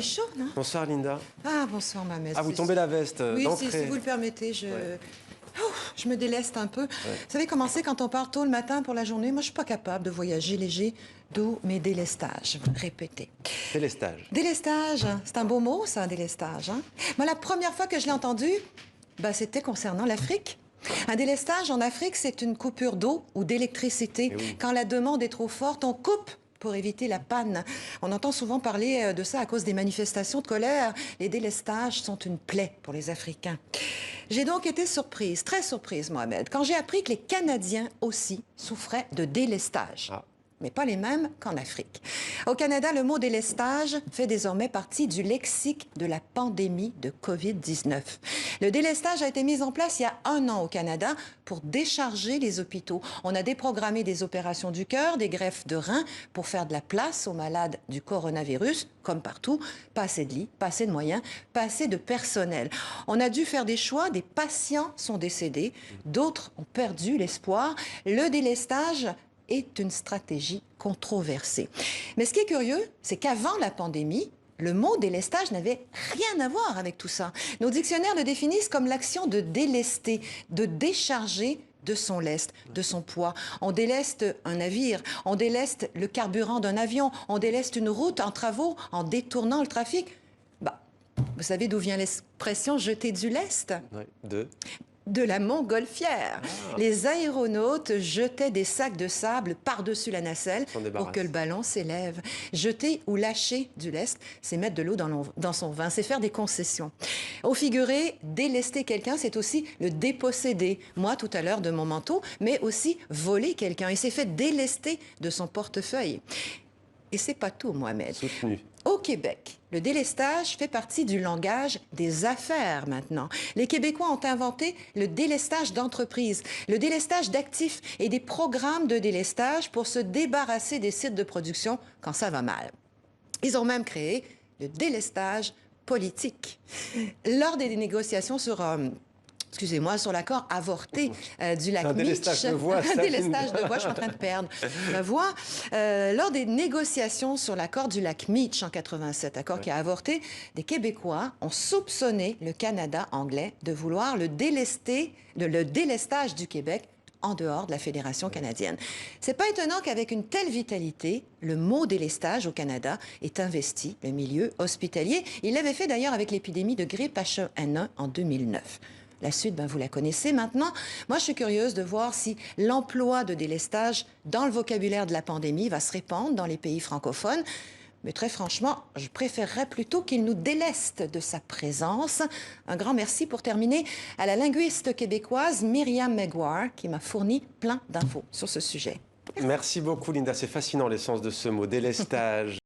fait chaud, non? Bonsoir Linda. Ah, bonsoir, Mohamed. Ah, vous tombez la veste Oui, d'entrée. si vous le permettez, je me déleste un peu. Ouais. Vous savez comment c'est quand on part tôt le matin pour la journée? Moi, je suis pas capable de voyager léger, d'où mes délestages. Répétez. Délestage. Délestage, c'est un beau mot, ça, un délestage. Hein? Moi, la première fois que je l'ai entendu, c'était concernant l'Afrique. Un délestage en Afrique, c'est une coupure d'eau ou d'électricité. Oui. Quand la demande est trop forte, on coupe pour éviter la panne. On entend souvent parler de ça à cause des manifestations de colère. Les délestages sont une plaie pour les Africains. J'ai donc été surprise, très surprise, Mohamed, quand j'ai appris que les Canadiens aussi souffraient de délestage. Ah. Mais pas les mêmes qu'en Afrique. Au Canada, le mot délestage fait désormais partie du lexique de la pandémie de COVID-19. Le délestage a été mis en place il y a 1 an au Canada pour décharger les hôpitaux. On a déprogrammé des opérations du cœur, des greffes de reins pour faire de la place aux malades du coronavirus, comme partout. Pas assez de lits, pas assez de moyens, pas assez de personnel. On a dû faire des choix, des patients sont décédés, d'autres ont perdu l'espoir. Le délestage est une stratégie controversée. Mais ce qui est curieux, c'est qu'avant la pandémie, le mot délestage n'avait rien à voir avec tout ça. Nos dictionnaires le définissent comme l'action de délester, de décharger de son lest, de son poids. On déleste un navire, on déleste le carburant d'un avion, on déleste une route en travaux, en détournant le trafic. Vous savez d'où vient l'expression « jeter du lest » ? Ouais. De la montgolfière. Ah. Les aéronautes jetaient des sacs de sable par-dessus la nacelle pour que le ballon s'élève. Jeter ou lâcher du lest, c'est mettre de l'eau dans son vin, c'est faire des concessions. Au figuré, délester quelqu'un, c'est aussi le déposséder. Moi, tout à l'heure, de mon manteau, mais aussi voler quelqu'un. Il s'est fait délester de son portefeuille. Et c'est pas tout, Mohamed. Soutenu. Au Québec, le délestage fait partie du langage des affaires maintenant. Les Québécois ont inventé le délestage d'entreprise, le délestage d'actifs et des programmes de délestage pour se débarrasser des sites de production quand ça va mal. Ils ont même créé le délestage politique. Lors des négociations sur sur l'accord avorté du lac Meech. Un délestage de voix. Un délestage de voix, je suis en train de perdre ma voix. Lors des négociations sur l'accord du lac Meech en 87, accord qui a avorté, des Québécois ont soupçonné le Canada anglais de vouloir le délestage du Québec en dehors de la Fédération canadienne. C'est pas étonnant qu'avec une telle vitalité, le mot délestage au Canada ait investi le milieu hospitalier. Il l'avait fait d'ailleurs avec l'épidémie de grippe H1N1 en 2009. La suite, vous la connaissez maintenant. Moi, je suis curieuse de voir si l'emploi de délestage dans le vocabulaire de la pandémie va se répandre dans les pays francophones. Mais très franchement, je préférerais plutôt qu'il nous déleste de sa présence. Un grand merci pour terminer à la linguiste québécoise Myriam Maguire, qui m'a fourni plein d'infos sur ce sujet. Merci beaucoup Linda, c'est fascinant l'essence de ce mot, délestage.